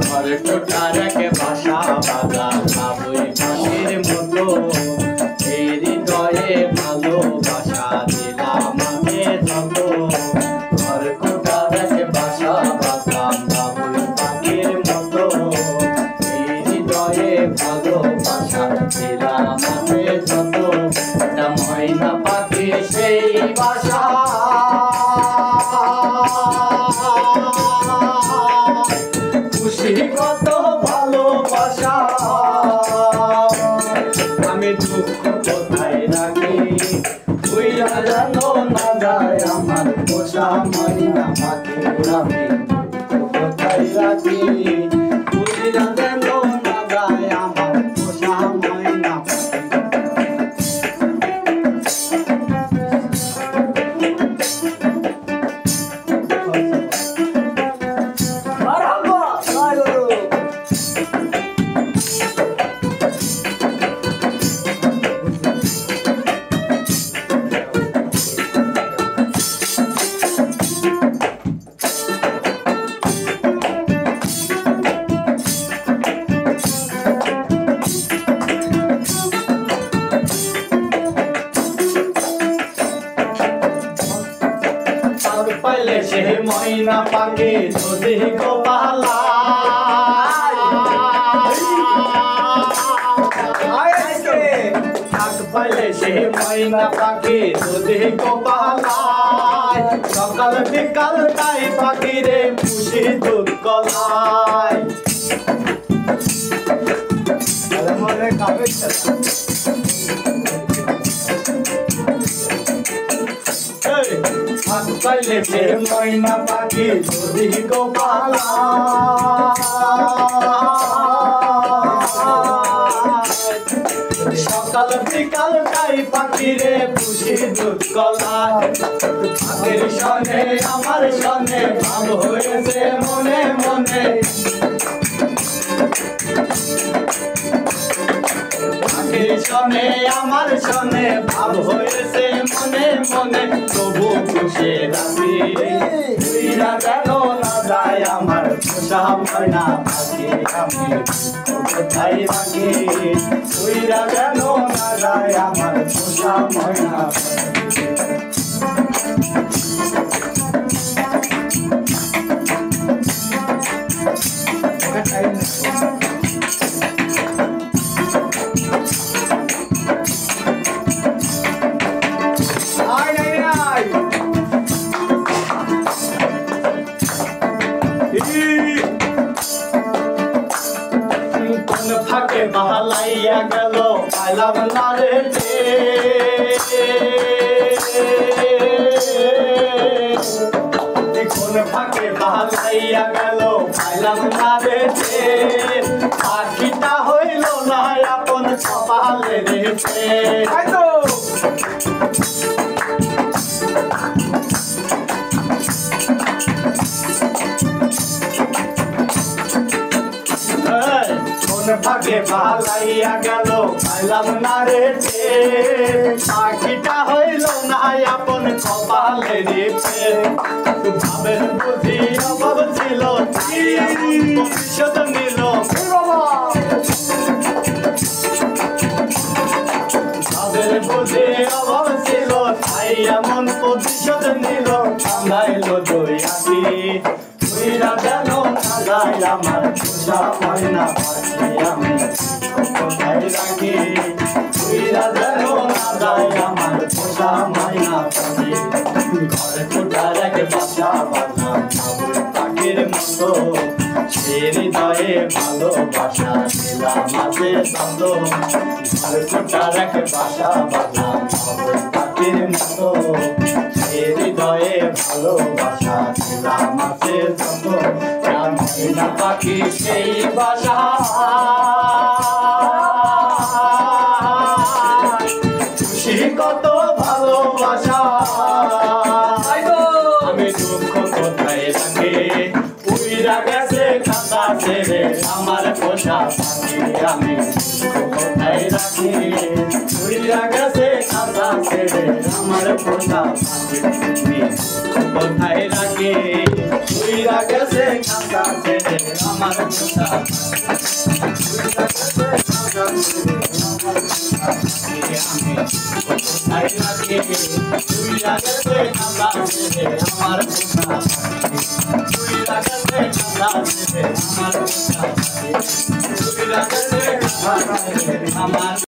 ঘরে কোটার একে বাসা বাঁধা বাবুই পাখির মতো এই হৃদয়ে ভালোবাসা দিলাম আমি যত। ঘরে কোটার একে বাসা বাঁধা বাবুই পাখির মতো এই হৃদয়ে ভালোবাসা দিলাম আমি যত। একটা ময়না পাখি সেই বাসা কত ভালোবাসা আমি দুঃখ কোথায় রাখি বুইরা জানো না যায় আমার পোষা ময়না পাখি আমি কোথায় রাখি বুইরা জানো না যায় আমার পোষা ময়না পাইলে সে ময়না পাখি যদি গোপালা পাইলে সে ময়না পাখি যদি গোপালা সকাল বিকাল তাই পাখি রে পুষি দুধ কলাই মনে কাবে পাইলে সে ময়না পাখি যদি গোপালা সকাল বিকাল তাই পাখি রে পুষি দুধ কলাই পাখির সনে আমার সনে ভাব হয়েছে মনে মনে পাখির সনে আমার সনে ভাব হয়েছে মনে মনে তবু খুশি রাখি বুইরা জানো না যায় আমার পোষা ময়না পাখি আমি কোথায় রাখি বুইরা জানো না যায় আমার পোষা ময়না ফাঁকে বাহালাইয়া গেল পাইলাম না রে কোন ফাঁকে বাহালাইয়া গেল পাইলাম না রে পাখিটা হইল না আপন কপালে রেছে ফাঁকে বাহালাইয়া গেল পাইলাম না রে পাখিটা হইল না আপন কপালে রেছে ভাবের বুঝি অভাব ছিল ভবিষ্যৎ নিল ভাবের বুঝি অভাব ছিল তাই এমন প্রতিশোধ নিল কান্দাইল দুই আঁকি বুইরা জানো না যায় আমার পোষা ময়না পাখি আমি কোথায় রাখি বুইরা জানো না যায় আমার পোষা ময়না পাখি ঘরে কোটার একে বাসা বাঁধা বাবুই পাখির মতো সে হৃদয়ে ভালোবাসা দিলাম মাঝে যত। ঘরে কোটার একে বাসা বাঁধা বাবুই পাখির মতো সে হৃদয়ে ভালোবাসা দিলাম মাঝে যত। ময়না পাখি সেই বাসা খুশি কত ভালোবাসা আমি দুঃখ কোথায় রাখি উইরা গেছে খাতা ছেড়ে আমার পোষা পাখি আমি কোথায় রাখি উইরা গেছে খাতা ছেড়ে আমার পোষা কোথায় রাখে উইরা গেছে খাতা ছেড়ে আমার পোষা কোথায় রাখে উইরা গেছে খাতা ছেড়ে আমার পোষা উইরা গেছে খাতা ছেড়ে আমার পোষা উইরা গেছে খাতা ছেড়ে আমার